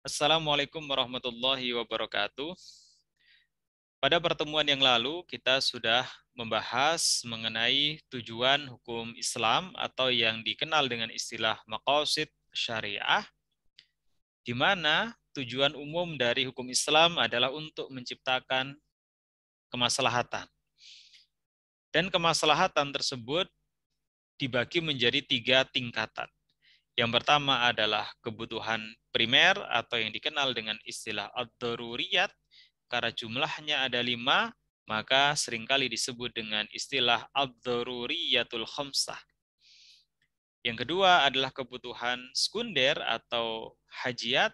Assalamualaikum warahmatullahi wabarakatuh. Pada pertemuan yang lalu, kita sudah membahas mengenai tujuan hukum Islam atau yang dikenal dengan istilah maqasid syariah, di mana tujuan umum dari hukum Islam adalah untuk menciptakan kemaslahatan. Dan kemaslahatan tersebut dibagi menjadi 3 tingkatan. Yang pertama adalah kebutuhan primer atau yang dikenal dengan istilah ad-daruriyat. Karena jumlahnya ada 5, maka seringkali disebut dengan istilah ad-daruriyatul khamsah. Yang kedua adalah kebutuhan sekunder atau hajiat.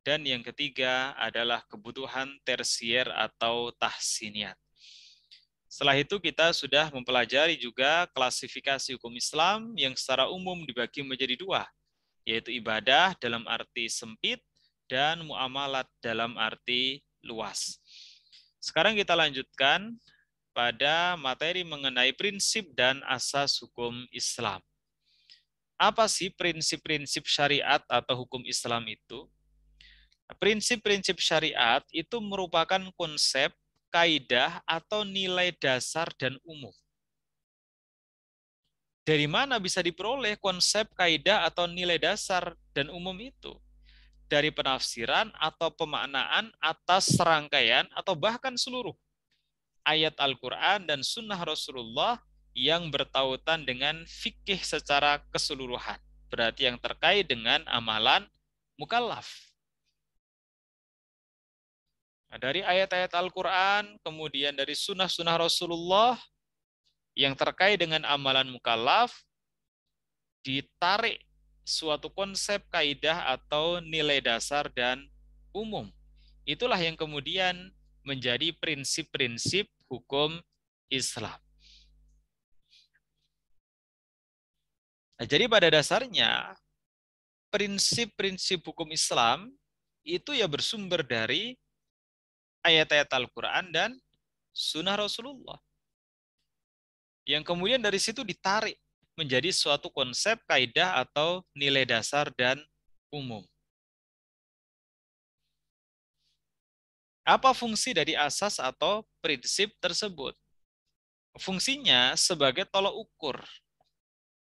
Dan yang ketiga adalah kebutuhan tersier atau tahsiniyat. Setelah itu kita sudah mempelajari juga klasifikasi hukum Islam yang secara umum dibagi menjadi 2, yaitu ibadah dalam arti sempit dan muamalat dalam arti luas. Sekarang kita lanjutkan pada materi mengenai prinsip dan asas hukum Islam. Apa sih prinsip-prinsip syariat atau hukum Islam itu? Prinsip-prinsip syariat itu merupakan konsep, kaidah, atau nilai dasar dan umum. Dari mana bisa diperoleh konsep, kaidah, atau nilai dasar dan umum itu? Dari penafsiran atau pemaknaan atas serangkaian atau bahkan seluruh ayat Al-Quran dan sunnah Rasulullah yang bertautan dengan fikih secara keseluruhan. Berarti yang terkait dengan amalan mukallaf. Nah, dari ayat-ayat Al-Quran, kemudian dari sunnah-sunnah Rasulullah yang terkait dengan amalan mukallaf, ditarik suatu konsep, kaidah, atau nilai dasar dan umum. Itulah yang kemudian menjadi prinsip-prinsip hukum Islam. Nah, jadi pada dasarnya, prinsip-prinsip hukum Islam itu ya bersumber dari ayat-ayat Al-Quran dan sunnah Rasulullah. Yang kemudian dari situ ditarik menjadi suatu konsep, kaidah, atau nilai dasar dan umum. Apa fungsi dari asas atau prinsip tersebut? Fungsinya sebagai tolok ukur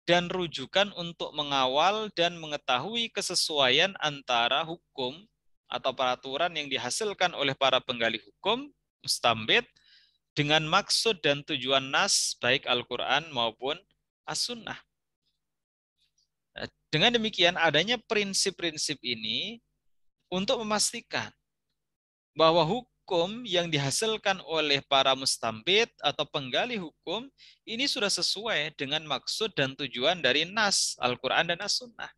dan rujukan untuk mengawal dan mengetahui kesesuaian antara hukum atau peraturan yang dihasilkan oleh para penggali hukum, mustambit, dengan maksud dan tujuan nas baik Al-Quran maupun As-Sunnah. Dengan demikian adanya prinsip-prinsip ini untuk memastikan bahwa hukum yang dihasilkan oleh para mustambit atau penggali hukum ini sudah sesuai dengan maksud dan tujuan dari nas Al-Quran dan As-Sunnah.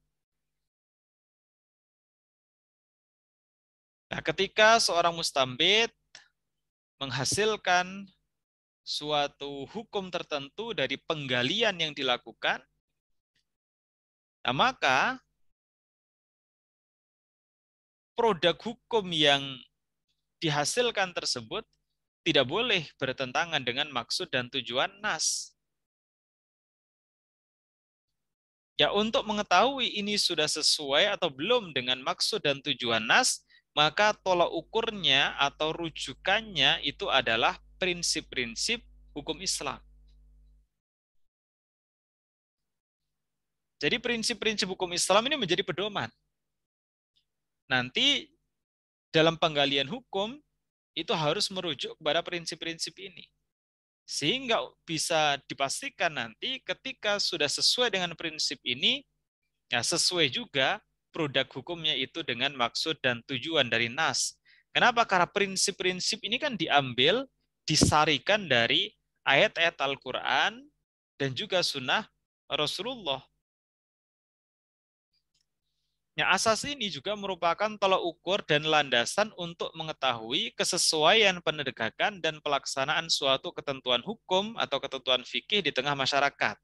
Nah, ketika seorang mustambit menghasilkan suatu hukum tertentu dari penggalian yang dilakukan, nah maka produk hukum yang dihasilkan tersebut tidak boleh bertentangan dengan maksud dan tujuan nas. Ya, untuk mengetahui ini sudah sesuai atau belum dengan maksud dan tujuan nas, maka tolak ukurnya atau rujukannya itu adalah prinsip-prinsip hukum Islam. Jadi prinsip-prinsip hukum Islam ini menjadi pedoman. Nanti dalam penggalian hukum itu harus merujuk kepada prinsip-prinsip ini. Sehingga bisa dipastikan nanti ketika sudah sesuai dengan prinsip ini, ya sesuai juga produk hukumnya itu dengan maksud dan tujuan dari nas. Kenapa? Karena prinsip-prinsip ini kan diambil, disarikan dari ayat-ayat Al-Quran dan juga sunnah Rasulullah. Ya, asas ini juga merupakan tolak ukur dan landasan untuk mengetahui kesesuaian penegakan dan pelaksanaan suatu ketentuan hukum atau ketentuan fikih di tengah masyarakat.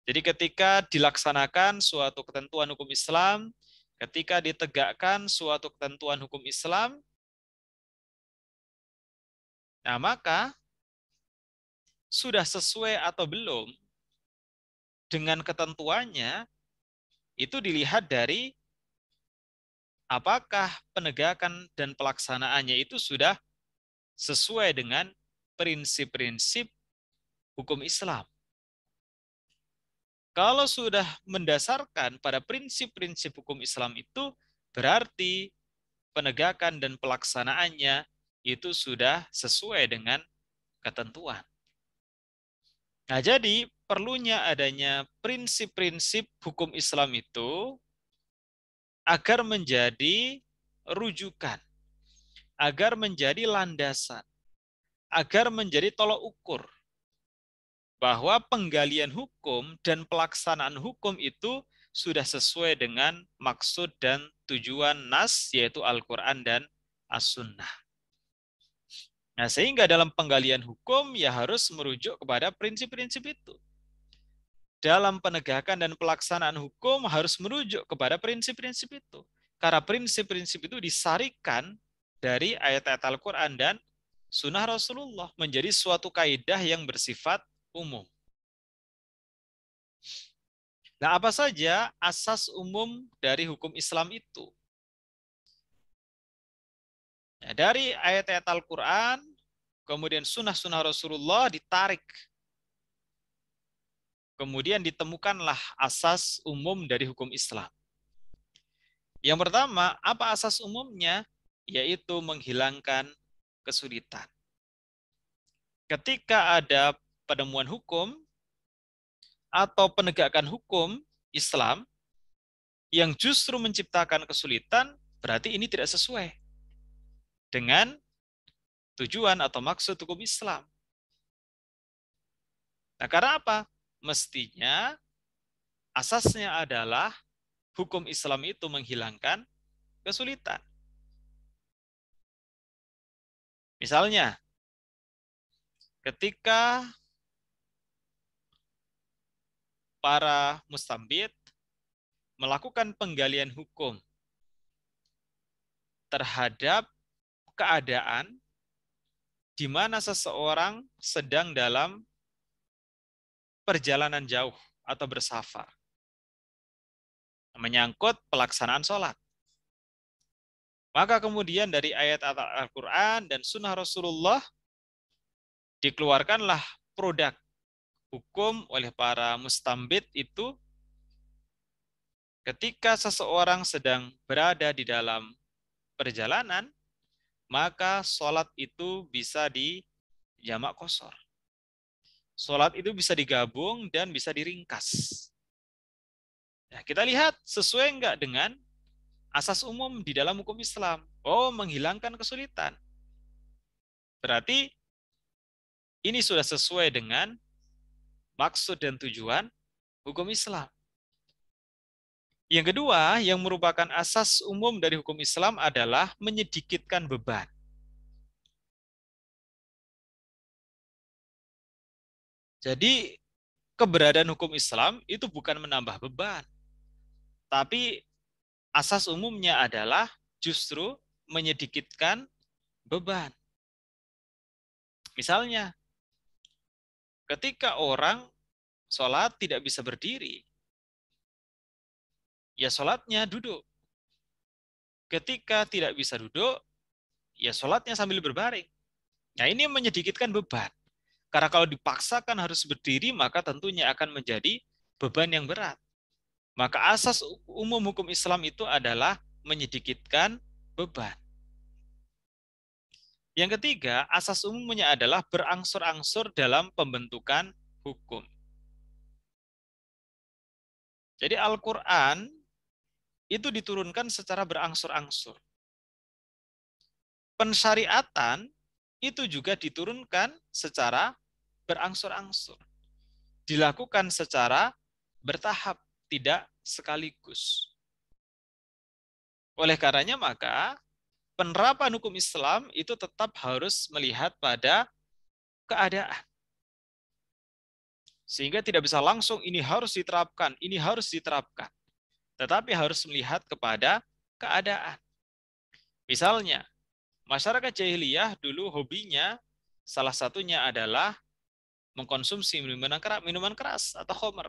Jadi ketika dilaksanakan suatu ketentuan hukum Islam, ketika ditegakkan suatu ketentuan hukum Islam, nah maka sudah sesuai atau belum dengan ketentuannya, itu dilihat dari apakah penegakan dan pelaksanaannya itu sudah sesuai dengan prinsip-prinsip hukum Islam. Kalau sudah mendasarkan pada prinsip-prinsip hukum Islam itu, berarti penegakan dan pelaksanaannya itu sudah sesuai dengan ketentuan. Nah, jadi perlunya adanya prinsip-prinsip hukum Islam itu agar menjadi rujukan, agar menjadi landasan, agar menjadi tolok ukur bahwa penggalian hukum dan pelaksanaan hukum itu sudah sesuai dengan maksud dan tujuan nas, yaitu Al-Quran dan As-Sunnah. Nah, sehingga dalam penggalian hukum ya harus merujuk kepada prinsip-prinsip itu. Dalam penegakan dan pelaksanaan hukum harus merujuk kepada prinsip-prinsip itu. Karena prinsip-prinsip itu disarikan dari ayat-ayat Al-Quran dan Sunnah Rasulullah menjadi suatu kaidah yang bersifat umum. Nah, apa saja asas umum dari hukum Islam itu? Nah, dari ayat-ayat Al-Quran, kemudian sunnah-sunnah Rasulullah ditarik. Kemudian ditemukanlah asas umum dari hukum Islam. Yang pertama, apa asas umumnya? Yaitu menghilangkan kesulitan. Ketika ada penemuan hukum atau penegakan hukum Islam yang justru menciptakan kesulitan, berarti ini tidak sesuai dengan tujuan atau maksud hukum Islam. Nah, karena apa? Mestinya asasnya adalah hukum Islam itu menghilangkan kesulitan. Misalnya, ketika para mustambit melakukan penggalian hukum terhadap keadaan di mana seseorang sedang dalam perjalanan jauh atau bersafar, menyangkut pelaksanaan sholat. Maka kemudian dari ayat Al-Quran dan Sunnah Rasulullah dikeluarkanlah produk hukum oleh para mustambit itu ketika seseorang sedang berada di dalam perjalanan, maka sholat itu bisa dijamak qashar. Sholat itu bisa digabung dan bisa diringkas. Nah, kita lihat sesuai enggak dengan asas umum di dalam hukum Islam. Oh, menghilangkan kesulitan. Berarti ini sudah sesuai dengan maksud dan tujuan hukum Islam. Yang kedua, yang merupakan asas umum dari hukum Islam adalah menyedikitkan beban. Jadi, keberadaan hukum Islam itu bukan menambah beban, tapi asas umumnya adalah justru menyedikitkan beban. Misalnya, ketika orang sholat tidak bisa berdiri, ya sholatnya duduk. Ketika tidak bisa duduk, ya sholatnya sambil berbaring. Nah, ini menyedikitkan beban. Karena kalau dipaksakan harus berdiri, maka tentunya akan menjadi beban yang berat. Maka asas umum hukum Islam itu adalah menyedikitkan beban. Yang ketiga, asas umumnya adalah berangsur-angsur dalam pembentukan hukum. Jadi Al-Quran itu diturunkan secara berangsur-angsur. Pensyariatan itu juga diturunkan secara berangsur-angsur. Dilakukan secara bertahap, tidak sekaligus. Oleh karenanya maka penerapan hukum Islam itu tetap harus melihat pada keadaan. Sehingga tidak bisa langsung ini harus diterapkan, ini harus diterapkan. Tetapi harus melihat kepada keadaan. Misalnya, masyarakat jahiliyah dulu hobinya salah satunya adalah mengkonsumsi minuman keras atau khamr.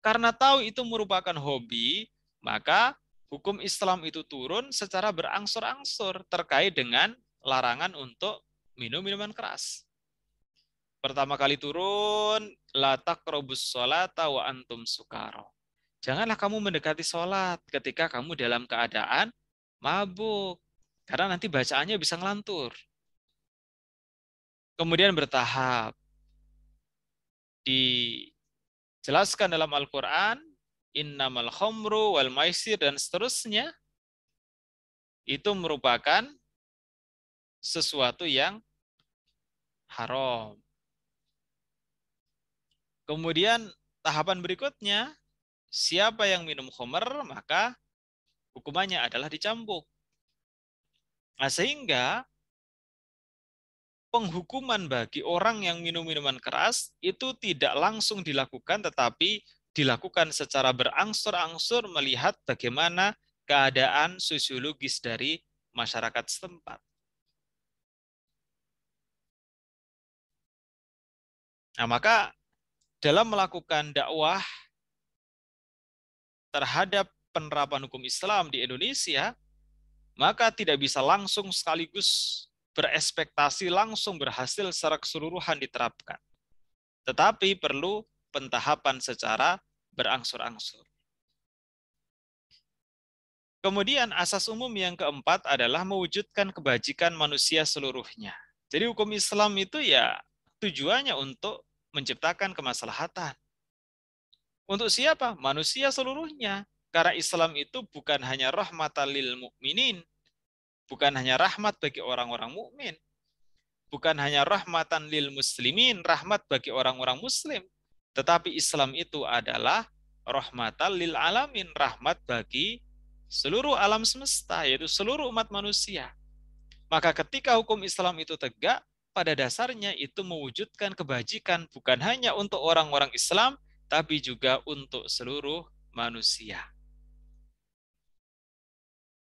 Karena tahu itu merupakan hobi, maka hukum Islam itu turun secara berangsur-angsur terkait dengan larangan untuk minum minuman keras. Pertama kali turun, la taqrabus sholata wa antum sukaro. Janganlah kamu mendekati sholat ketika kamu dalam keadaan mabuk. Karena nanti bacaannya bisa ngelantur. Kemudian bertahap. Dijelaskan dalam Al-Quran, innamal khomru wal maisir dan seterusnya, itu merupakan sesuatu yang haram. Kemudian tahapan berikutnya, siapa yang minum khamr maka hukumannya adalah dicambuk. Nah, sehingga penghukuman bagi orang yang minum minuman keras itu tidak langsung dilakukan, tetapi dilakukan secara berangsur-angsur melihat bagaimana keadaan sosiologis dari masyarakat setempat. Nah, maka dalam melakukan dakwah terhadap penerapan hukum Islam di Indonesia, maka tidak bisa langsung sekaligus berespektasi langsung berhasil secara keseluruhan diterapkan. Tetapi perlu pentahapan secara berangsur-angsur. Kemudian asas umum yang keempat adalah mewujudkan kebajikan manusia seluruhnya. Jadi hukum Islam itu ya tujuannya untuk menciptakan kemaslahatan. Untuk siapa? Manusia seluruhnya. Karena Islam itu bukan hanya rahmatan lil mukminin, bukan hanya rahmat bagi orang-orang mukmin, bukan hanya rahmatan lil muslimin, rahmat bagi orang-orang muslim, tetapi Islam itu adalah rahmatan lil alamin, rahmat bagi seluruh alam semesta, yaitu seluruh umat manusia. Maka ketika hukum Islam itu tegak, pada dasarnya itu mewujudkan kebajikan bukan hanya untuk orang-orang Islam, tapi juga untuk seluruh manusia.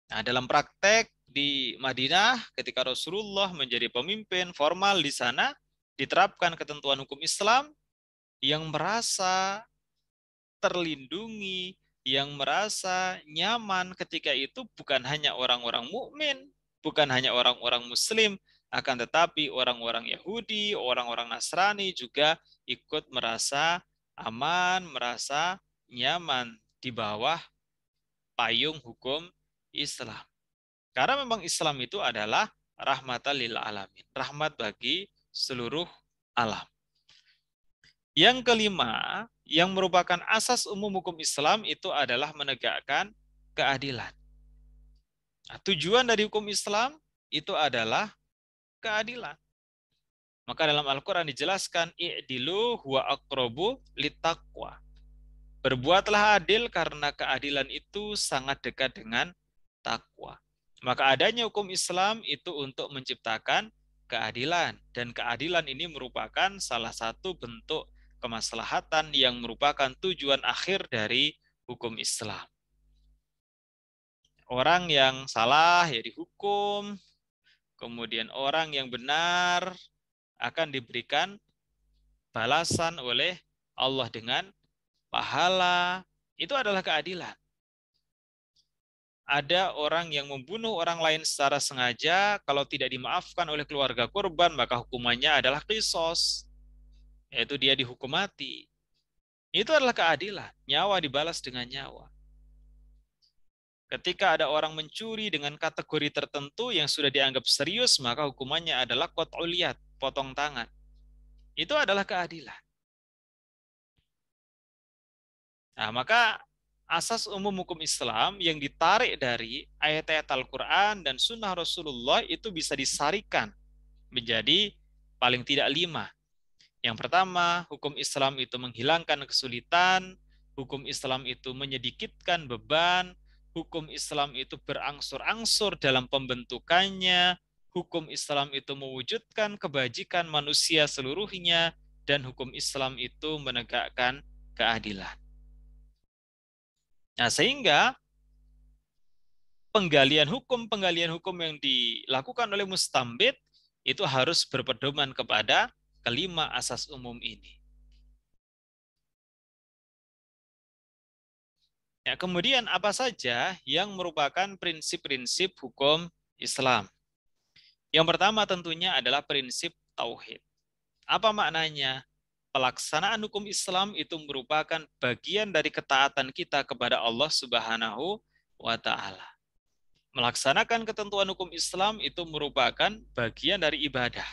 Nah, dalam praktek di Madinah, ketika Rasulullah menjadi pemimpin formal di sana, diterapkan ketentuan hukum Islam yang merasa terlindungi, yang merasa nyaman ketika itu bukan hanya orang-orang mukmin, bukan hanya orang-orang Muslim, akan tetapi orang-orang Yahudi, orang-orang Nasrani juga ikut merasa aman, merasa nyaman di bawah payung hukum Islam. Karena memang Islam itu adalah rahmatan lil alamin, rahmat bagi seluruh alam. Yang kelima, yang merupakan asas umum hukum Islam itu adalah menegakkan keadilan. Nah, tujuan dari hukum Islam itu adalah keadilan. Maka dalam Al-Quran dijelaskan, i'dilu huwa aqrabu littaqwa. Berbuatlah adil karena keadilan itu sangat dekat dengan takwa. Maka adanya hukum Islam itu untuk menciptakan keadilan. Dan keadilan ini merupakan salah satu bentuk kemaslahatan yang merupakan tujuan akhir dari hukum Islam. Orang yang salah ya dihukum, kemudian orang yang benar akan diberikan balasan oleh Allah dengan pahala. Itu adalah keadilan. Ada orang yang membunuh orang lain secara sengaja, kalau tidak dimaafkan oleh keluarga korban, maka hukumannya adalah qisas, yaitu dia dihukum mati. Itu adalah keadilan, nyawa dibalas dengan nyawa. Ketika ada orang mencuri dengan kategori tertentu yang sudah dianggap serius, maka hukumannya adalah qat'ul yad, potong tangan. Itu adalah keadilan. Nah, maka asas umum hukum Islam yang ditarik dari ayat-ayat Al-Quran dan sunnah Rasulullah itu bisa disarikan menjadi paling tidak 5. Yang pertama, hukum Islam itu menghilangkan kesulitan, hukum Islam itu menyedikitkan beban, hukum Islam itu berangsur-angsur dalam pembentukannya, hukum Islam itu mewujudkan kebajikan manusia seluruhnya, dan hukum Islam itu menegakkan keadilan. Nah, sehingga penggalian hukum yang dilakukan oleh mustambid itu harus berpedoman kepada kelima asas umum ini. Ya, kemudian apa saja yang merupakan prinsip-prinsip hukum Islam? Yang pertama tentunya adalah prinsip tauhid. Apa maknanya? Pelaksanaan hukum Islam itu merupakan bagian dari ketaatan kita kepada Allah Subhanahu wa taala. Melaksanakan ketentuan hukum Islam itu merupakan bagian dari ibadah.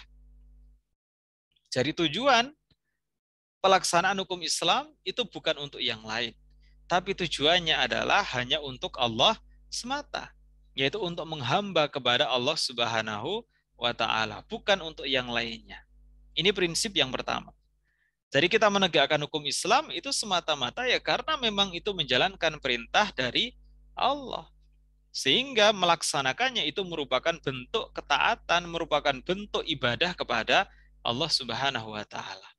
Jadi tujuan pelaksanaan hukum Islam itu bukan untuk yang lain, tapi tujuannya adalah hanya untuk Allah semata, yaitu untuk menghamba kepada Allah Subhanahu wa taala, bukan untuk yang lainnya. Ini prinsip yang pertama. Jadi kita menegakkan hukum Islam itu semata-mata ya karena memang itu menjalankan perintah dari Allah. Sehingga melaksanakannya itu merupakan bentuk ketaatan, merupakan bentuk ibadah kepada Allah Subhanahu wa taala.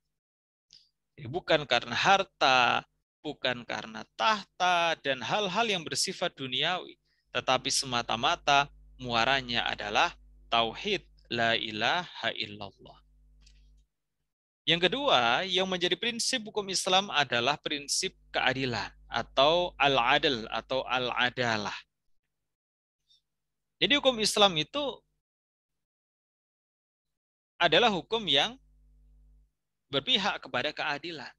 Bukan karena harta, bukan karena tahta dan hal-hal yang bersifat duniawi, tetapi semata-mata muaranya adalah tauhid la ilaha illallah. Yang kedua, yang menjadi prinsip hukum Islam adalah prinsip keadilan atau al-adl atau al-adalah. Jadi hukum Islam itu adalah hukum yang berpihak kepada keadilan.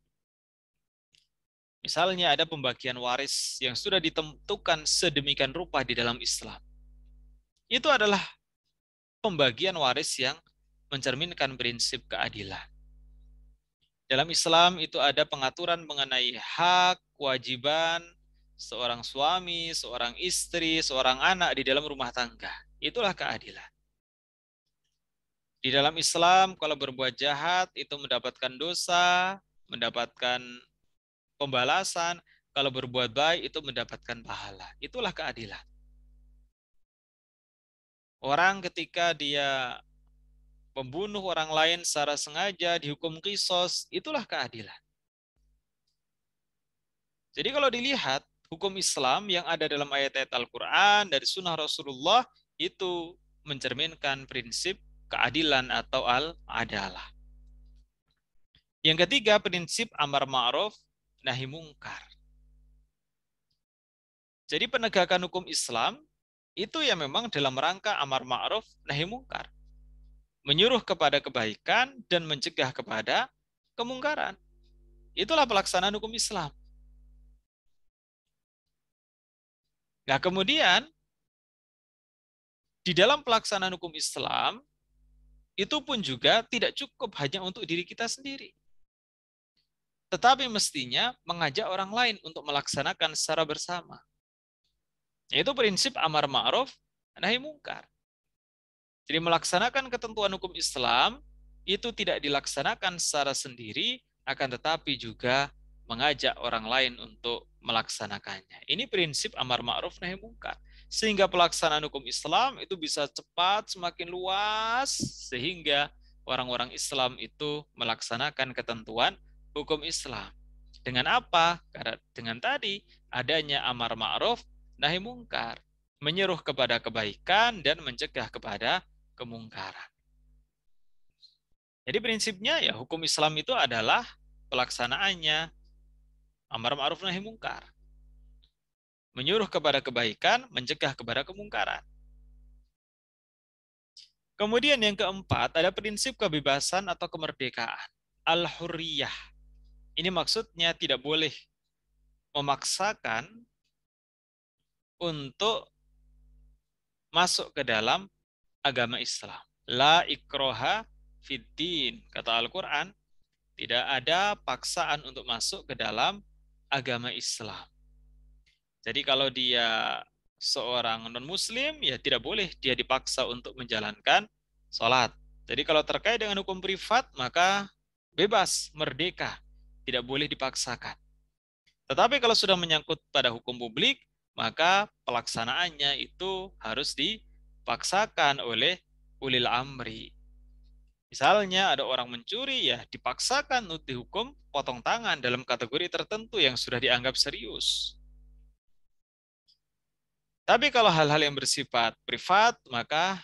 Misalnya ada pembagian waris yang sudah ditentukan sedemikian rupa di dalam Islam. Itu adalah pembagian waris yang mencerminkan prinsip keadilan. Dalam Islam itu ada pengaturan mengenai hak, kewajiban seorang suami, seorang istri, seorang anak di dalam rumah tangga. Itulah keadilan. Di dalam Islam, kalau berbuat jahat itu mendapatkan dosa, mendapatkan pembalasan. Kalau berbuat baik itu mendapatkan pahala. Itulah keadilan. Orang ketika dia membunuh orang lain secara sengaja, dihukum qisas, itulah keadilan. Jadi kalau dilihat, hukum Islam yang ada dalam ayat-ayat Al-Quran, dari sunnah Rasulullah, itu mencerminkan prinsip keadilan atau al-adalah. Yang ketiga, prinsip amar ma'ruf, nahi mungkar. Jadi penegakan hukum Islam, itu ya memang dalam rangka amar ma'ruf, nahi mungkar. Menyuruh kepada kebaikan dan mencegah kepada kemungkaran. Itulah pelaksanaan hukum Islam. Nah, kemudian di dalam pelaksanaan hukum Islam itu pun juga tidak cukup hanya untuk diri kita sendiri. Tetapi mestinya mengajak orang lain untuk melaksanakan secara bersama. Yaitu prinsip amar ma'ruf nahi mungkar. Jadi melaksanakan ketentuan hukum Islam itu tidak dilaksanakan secara sendiri, akan tetapi juga mengajak orang lain untuk melaksanakannya. Ini prinsip amar ma'ruf nahi mungkar. Sehingga pelaksanaan hukum Islam itu bisa cepat, semakin luas, sehingga orang-orang Islam itu melaksanakan ketentuan hukum Islam. Dengan apa? Karena dengan tadi adanya amar ma'ruf nahi mungkar. Menyeru kepada kebaikan dan mencegah kepada kemungkaran. Jadi prinsipnya ya hukum Islam itu adalah pelaksanaannya amar ma'ruf nahi mungkar. Menyuruh kepada kebaikan, mencegah kepada kemungkaran. Kemudian yang keempat ada prinsip kebebasan atau kemerdekaan. Al-hurriyah. Ini maksudnya tidak boleh memaksakan untuk masuk ke dalam agama Islam. La ikroha fiddin. Kata Al-Quran, tidak ada paksaan untuk masuk ke dalam agama Islam. Jadi kalau dia seorang non-muslim, ya tidak boleh dia dipaksa untuk menjalankan sholat. Jadi kalau terkait dengan hukum privat, maka bebas, merdeka. Tidak boleh dipaksakan. Tetapi kalau sudah menyangkut pada hukum publik, maka pelaksanaannya itu harus dipaksakan oleh ulil amri. Misalnya ada orang mencuri, ya dipaksakan untuk dihukum potong tangan dalam kategori tertentu yang sudah dianggap serius. Tapi kalau hal-hal yang bersifat privat, maka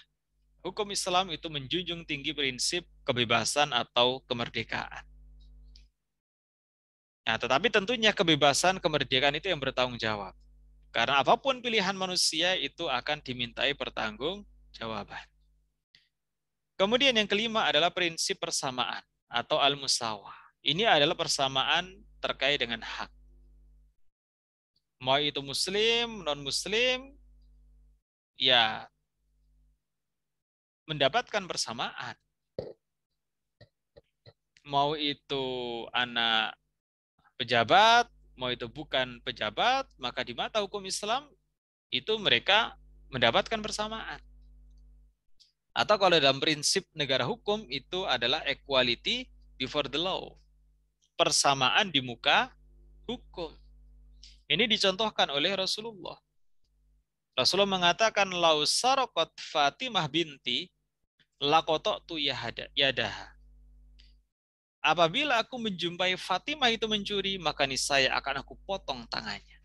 hukum Islam itu menjunjung tinggi prinsip kebebasan atau kemerdekaan. Nah, tetapi tentunya kebebasan, kemerdekaan itu yang bertanggung jawab. Karena apapun pilihan manusia itu akan dimintai pertanggungjawaban. Kemudian yang kelima adalah prinsip persamaan atau al-musawah. Ini adalah persamaan terkait dengan hak. Mau itu muslim, non-muslim, ya mendapatkan persamaan. Mau itu anak pejabat, mau itu bukan pejabat, maka di mata hukum Islam itu mereka mendapatkan persamaan. Atau kalau dalam prinsip negara hukum itu adalah equality before the law. Persamaan di muka hukum. Ini dicontohkan oleh Rasulullah. Rasulullah mengatakan, lau sarokot Fatimah binti lakotok tu yadaha. Apabila aku menjumpai Fatimah itu mencuri, maka niscaya akan aku potong tangannya.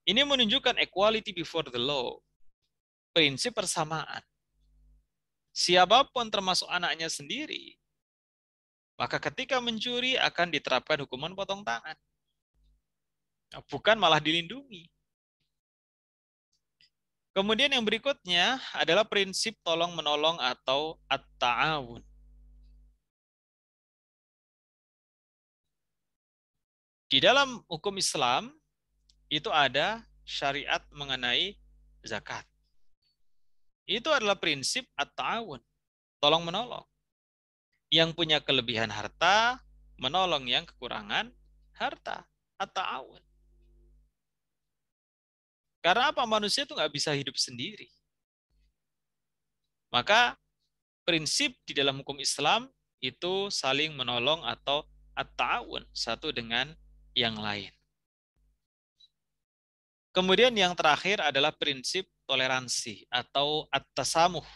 Ini menunjukkan equality before the law. Prinsip persamaan. Siapapun termasuk anaknya sendiri, maka ketika mencuri akan diterapkan hukuman potong tangan. Bukan malah dilindungi. Kemudian yang berikutnya adalah prinsip tolong-menolong atau at-ta'awun. Di dalam hukum Islam, itu ada syariat mengenai zakat. Itu adalah prinsip at-ta'awun, tolong-menolong. Yang punya kelebihan harta, menolong yang kekurangan harta, at-ta'awun. Karena apa? Manusia itu nggak bisa hidup sendiri. Maka prinsip di dalam hukum Islam itu saling menolong atau at-ta'awun satu dengan yang lain. Kemudian yang terakhir adalah prinsip toleransi atau at-tasamuh,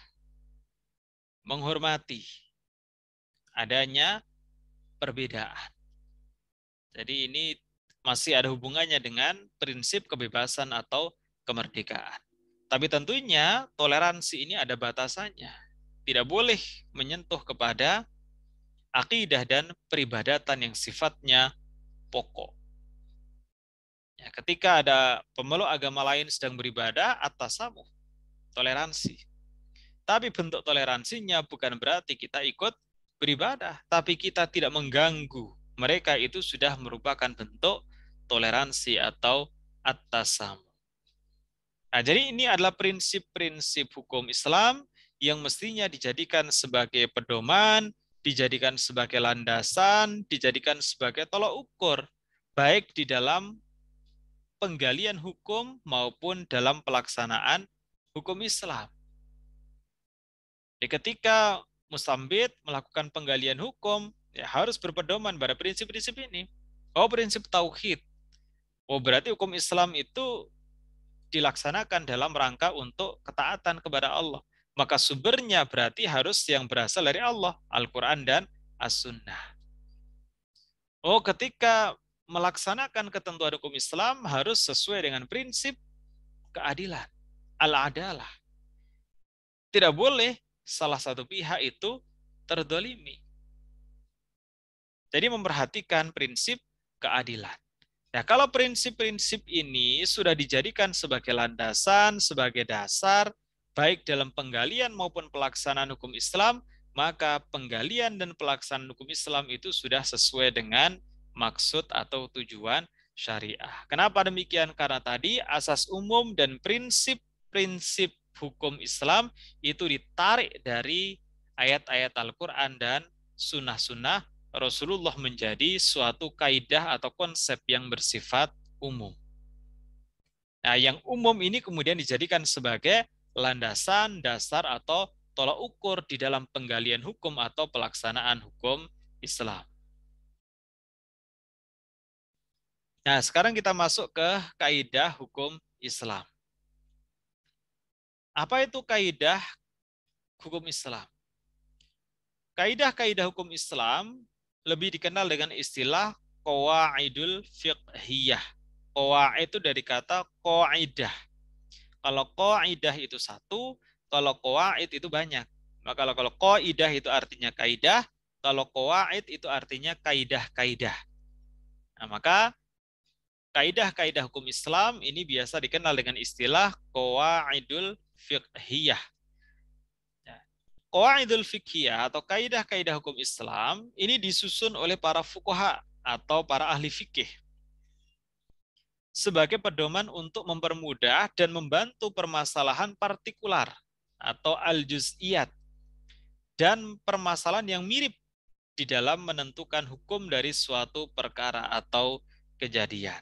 menghormati adanya perbedaan. Jadi ini masih ada hubungannya dengan prinsip kebebasan atau kemerdekaan. Tapi tentunya toleransi ini ada batasannya. Tidak boleh menyentuh kepada akidah dan peribadatan yang sifatnya pokok. Ya, ketika ada pemeluk agama lain sedang beribadah, at-tasamuh, toleransi. Tapi bentuk toleransinya bukan berarti kita ikut beribadah, tapi kita tidak mengganggu. Mereka itu sudah merupakan bentuk toleransi atau at-tasamuh. Nah, jadi ini adalah prinsip-prinsip hukum Islam yang mestinya dijadikan sebagai pedoman, dijadikan sebagai landasan, dijadikan sebagai tolok ukur, baik di dalam penggalian hukum maupun dalam pelaksanaan hukum Islam. Jadi ketika mustambit melakukan penggalian hukum, ya harus berpedoman pada prinsip-prinsip ini. Oh, prinsip tauhid. Oh, berarti hukum Islam itu dilaksanakan dalam rangka untuk ketaatan kepada Allah. Maka sumbernya berarti harus yang berasal dari Allah, Al-Quran dan As-Sunnah. Oh, ketika melaksanakan ketentuan hukum Islam harus sesuai dengan prinsip keadilan, al-adalah. Tidak boleh salah satu pihak itu terdolimi. Jadi memperhatikan prinsip keadilan. Nah, kalau prinsip-prinsip ini sudah dijadikan sebagai landasan, sebagai dasar, baik dalam penggalian maupun pelaksanaan hukum Islam, maka penggalian dan pelaksanaan hukum Islam itu sudah sesuai dengan maksud atau tujuan syariah. Kenapa demikian? Karena tadi asas umum dan prinsip-prinsip hukum Islam itu ditarik dari ayat-ayat Al-Quran dan sunnah-sunnah Rasulullah menjadi suatu kaidah atau konsep yang bersifat umum. Nah, yang umum ini kemudian dijadikan sebagai landasan, dasar, atau tolak ukur di dalam penggalian hukum atau pelaksanaan hukum Islam. Nah, sekarang kita masuk ke kaidah hukum Islam. Apa itu kaidah hukum Islam? Kaidah-kaidah hukum Islam lebih dikenal dengan istilah qawaidul fiqhiyah. Qawaid itu dari kata qaidah. Kalau qaidah itu satu, kalau qawaid itu banyak. Maka kalau qaidah itu artinya kaidah, kalau qawaid itu artinya kaidah-kaidah. Nah, maka kaidah-kaidah hukum Islam ini biasa dikenal dengan istilah qawaidul fiqhiyah. Qawaidul fiqhiyah atau kaidah-kaidah hukum Islam ini disusun oleh para fuqaha atau para ahli fikih sebagai pedoman untuk mempermudah dan membantu permasalahan partikular atau al-juz'iyat dan permasalahan yang mirip di dalam menentukan hukum dari suatu perkara atau kejadian.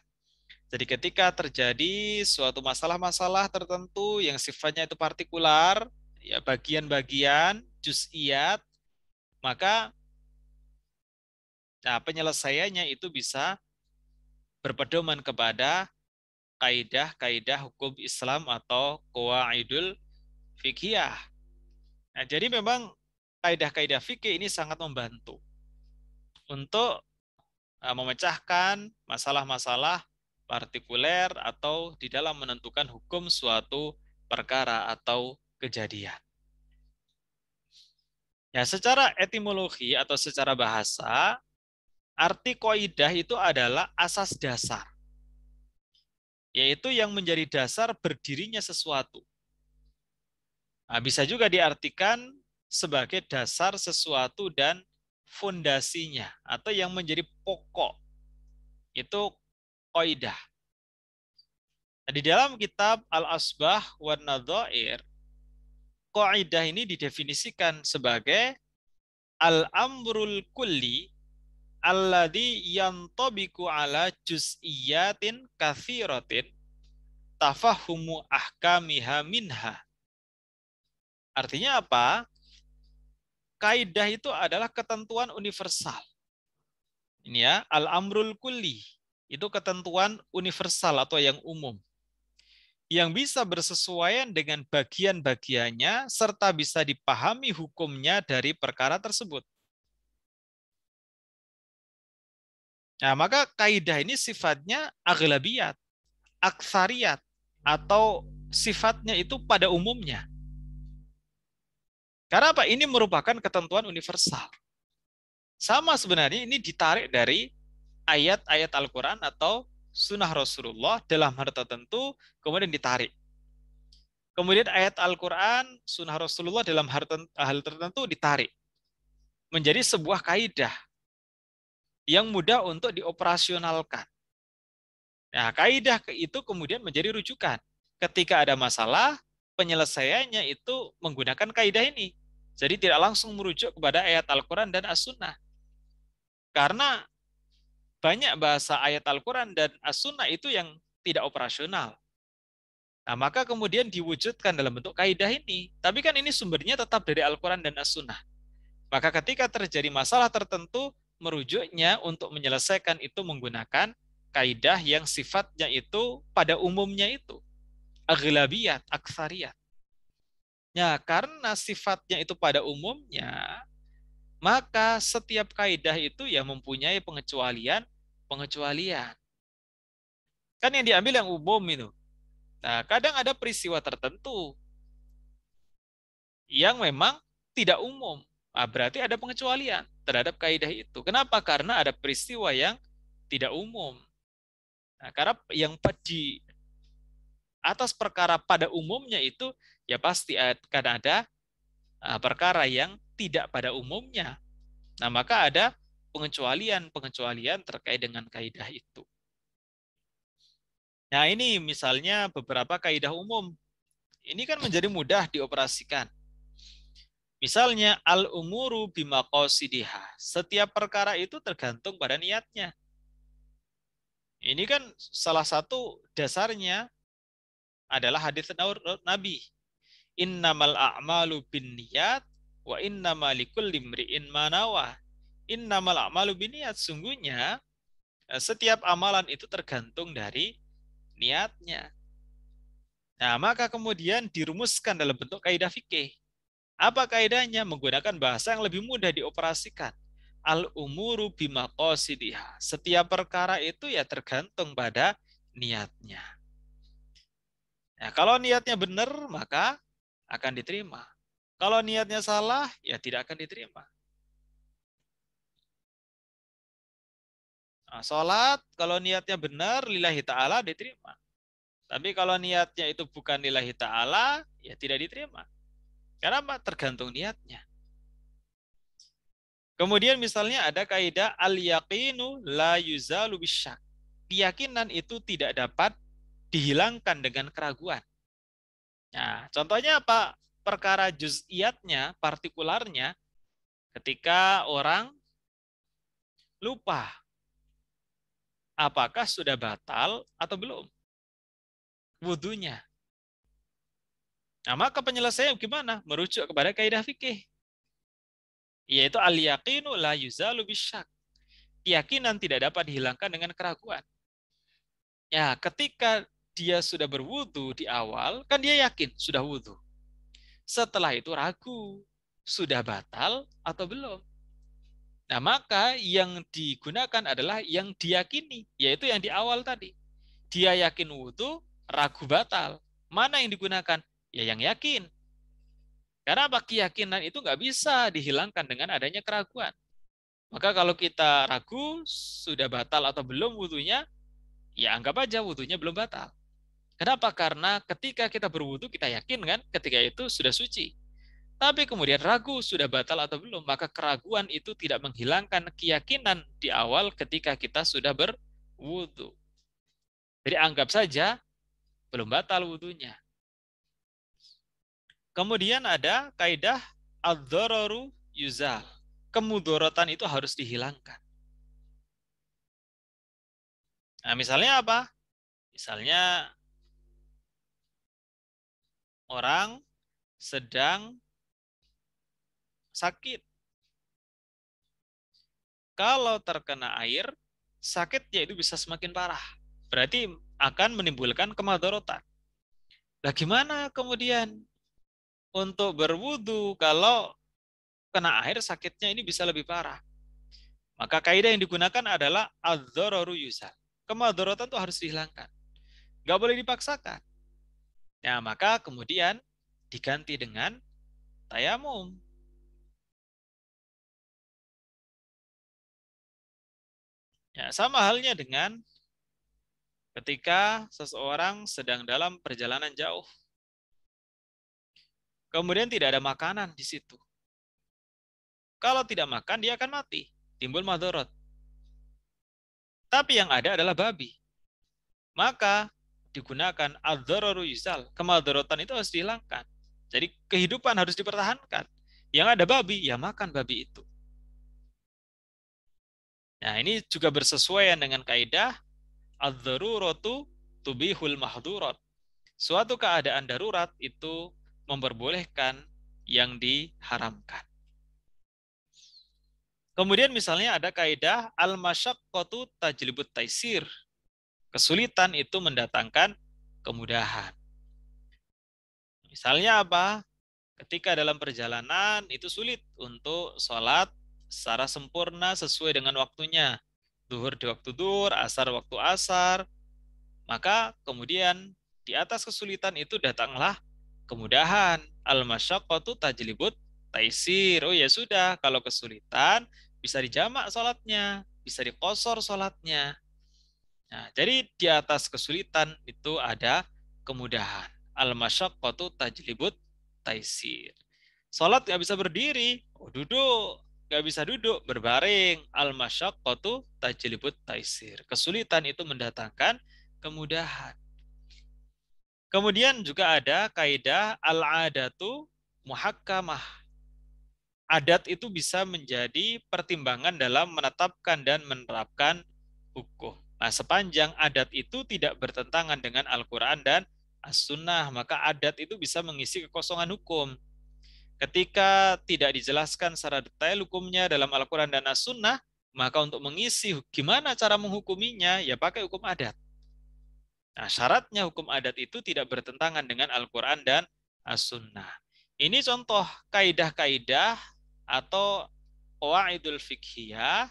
Jadi ketika terjadi suatu masalah-masalah tertentu yang sifatnya itu partikular, ya bagian-bagian, juz'iyat, maka penyelesaiannya itu bisa berpedoman kepada kaidah-kaidah hukum Islam atau qawaidul fiqhiyah. Nah, jadi memang kaidah-kaidah fikih ini sangat membantu untuk memecahkan masalah-masalah partikuler atau di dalam menentukan hukum suatu perkara atau kejadian. Ya, secara etimologi atau secara bahasa, arti kaidah itu adalah asas dasar, yaitu yang menjadi dasar berdirinya sesuatu. Nah, bisa juga diartikan sebagai dasar sesuatu dan fondasinya atau yang menjadi pokok. Itu kaidah. Nah, di dalam kitab Al-Asbah wan Nadhair, kaidah ini didefinisikan sebagai al-amrul kulli alladzi yantabiqu ala juz'iyatin katsiratin tafahumu ahkamiha minha. Artinya apa? Kaidah itu adalah ketentuan universal. Ini ya, al-amrul kulli. Itu ketentuan universal atau yang umum. Yang bisa bersesuaian dengan bagian-bagiannya serta bisa dipahami hukumnya dari perkara tersebut. Nah, maka kaidah ini sifatnya aghlabiyat, aksariyat, atau sifatnya itu pada umumnya. Karena apa? Ini merupakan ketentuan universal. Sama sebenarnya ini ditarik dari ayat-ayat Al-Quran atau sunnah Rasulullah dalam hal tertentu, kemudian ditarik. Kemudian ayat Al-Quran, sunnah Rasulullah dalam hal tertentu ditarik. Menjadi sebuah kaidah yang mudah untuk dioperasionalkan. Nah, kaidah itu kemudian menjadi rujukan. Ketika ada masalah, penyelesaiannya itu menggunakan kaidah ini. Jadi tidak langsung merujuk kepada ayat Al-Quran dan As-Sunnah. Karena banyak bahasa ayat Al-Quran dan As-Sunnah itu yang tidak operasional. Nah, maka kemudian diwujudkan dalam bentuk kaidah ini. Tapi kan ini sumbernya tetap dari Al-Quran dan As-Sunnah. Maka ketika terjadi masalah tertentu, merujuknya untuk menyelesaikan itu menggunakan kaidah yang sifatnya itu pada umumnya itu. Aghlabiyat, aksariyat. Ya, karena sifatnya itu pada umumnya, maka setiap kaidah itu ya mempunyai pengecualian. Kan yang diambil yang umum itu. Nah, kadang ada peristiwa tertentu yang memang tidak umum. Nah, berarti ada pengecualian terhadap kaidah itu. Kenapa? Karena ada peristiwa yang tidak umum. Nah, karena yang di atas perkara pada umumnya itu ya pasti akan ada perkara yang tidak pada umumnya. Nah, maka ada pengecualian terkait dengan kaidah itu. Nah, ini misalnya beberapa kaidah umum. Ini kan menjadi mudah dioperasikan. Misalnya al-umuru bimaqasidiha. Setiap perkara itu tergantung pada niatnya. Ini kan salah satu dasarnya adalah hadis Nabi. Innamal a'malu binniyat wa innamal likulli imri'in ma nawa. Innamal a'malu binniyat, sungguhnya setiap amalan itu tergantung dari niatnya. Nah, maka kemudian dirumuskan dalam bentuk kaidah fikih. Apa kaidahnya? Menggunakan bahasa yang lebih mudah dioperasikan. Al-umuru bimaqasidiha. Setiap perkara itu ya tergantung pada niatnya. Nah, kalau niatnya benar, maka akan diterima. Kalau niatnya salah, ya tidak akan diterima. Nah, sholat kalau niatnya benar lillahi ta'ala diterima. Tapi kalau niatnya itu bukan lillahi ta'ala, ya tidak diterima. Karena apa? Tergantung niatnya. Kemudian misalnya ada kaidah al-yaqinu la yuzalu bisyak. Keyakinan itu tidak dapat dihilangkan dengan keraguan. Nah, contohnya apa? Perkara juz'iyatnya, partikularnya, ketika orang lupa apakah sudah batal atau belum wudunya. Nah, maka penyelesaian gimana? Merujuk kepada kaidah fikih, yaitu al-yaqinu la yuzalu bisyak. Keyakinan tidak dapat dihilangkan dengan keraguan. Ya, ketika dia sudah berwudu di awal, kan dia yakin sudah wudu. Setelah itu ragu, sudah batal atau belum. Nah, maka yang digunakan adalah yang diyakini, yaitu yang di awal tadi. Dia yakin wudu, ragu batal. Mana yang digunakan? Ya yang yakin. Karena apa? Keyakinan itu nggak bisa dihilangkan dengan adanya keraguan. Maka kalau kita ragu, sudah batal atau belum wudunya, ya anggap aja wudunya belum batal. Kenapa? Karena ketika kita berwudu, kita yakin kan ketika itu sudah suci. Tapi kemudian ragu sudah batal atau belum, maka keraguan itu tidak menghilangkan keyakinan di awal ketika kita sudah berwudu. Jadi anggap saja belum batal wudunya. Kemudian ada kaidah ad-dhararu yuzal. Kemudorotan itu harus dihilangkan. Nah, misalnya apa? Misalnya orang sedang sakit. Kalau terkena air, sakitnya itu bisa semakin parah. Berarti akan menimbulkan kemadorotan. Nah, gimana kemudian untuk berwudu kalau kena air sakitnya ini bisa lebih parah? Maka kaidah yang digunakan adalah adz-dzararu yuzal. Kemadorotan itu harus dihilangkan. Nggak boleh dipaksakan. Nah, maka kemudian diganti dengan tayamum. Ya, sama halnya dengan ketika seseorang sedang dalam perjalanan jauh. Kemudian tidak ada makanan di situ. Kalau tidak makan, dia akan mati. Timbul madorot. Tapi yang ada adalah babi. Maka digunakan ad-dhararu yuzal. Kemadorotan itu harus dihilangkan. Jadi kehidupan harus dipertahankan. Yang ada babi, ya makan babi itu. Nah, ini juga bersesuaian dengan kaidah ad-daruratu tubihul mahdurat. Suatu keadaan darurat itu memperbolehkan yang diharamkan. Kemudian misalnya ada kaidah al-masyaqqatu tajlibut taisir. Kesulitan itu mendatangkan kemudahan. Misalnya apa? Ketika dalam perjalanan itu sulit untuk sholat secara sempurna sesuai dengan waktunya. Duhur di waktu duhur, asar waktu asar. Maka kemudian di atas kesulitan itu datanglah kemudahan. Al-masyaqqatu tajlibut taisir. Oh ya sudah, kalau kesulitan bisa dijamak sholatnya, bisa dikosor sholatnya. Nah, jadi di atas kesulitan itu ada kemudahan. Al-masyaqqatu tajlibut taisir. Sholat nggak bisa berdiri, oh duduk. Nggak bisa duduk, berbaring. Al-masyaqqatu tajlibut taisir. Kesulitan itu mendatangkan kemudahan. Kemudian juga ada kaidah al-adatu muhakkamah. Adat itu bisa menjadi pertimbangan dalam menetapkan dan menerapkan hukum. Nah, sepanjang adat itu tidak bertentangan dengan Al-Quran dan As-Sunnah, maka adat itu bisa mengisi kekosongan hukum. Ketika tidak dijelaskan secara detail hukumnya dalam Al-Quran dan As-Sunnah, maka untuk mengisi gimana cara menghukuminya, ya pakai hukum adat. Nah, syaratnya hukum adat itu tidak bertentangan dengan Al-Quran dan As-Sunnah. Ini contoh kaidah-kaidah atau qawaidul fiqhiyah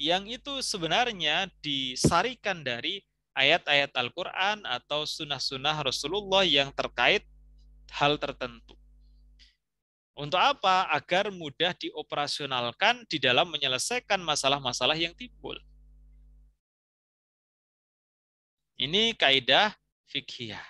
yang itu sebenarnya disarikan dari ayat-ayat Al-Quran atau sunnah-sunnah Rasulullah yang terkait hal tertentu. Untuk apa? Agar mudah dioperasionalkan di dalam menyelesaikan masalah-masalah yang timbul. Ini kaidah fikhiyah.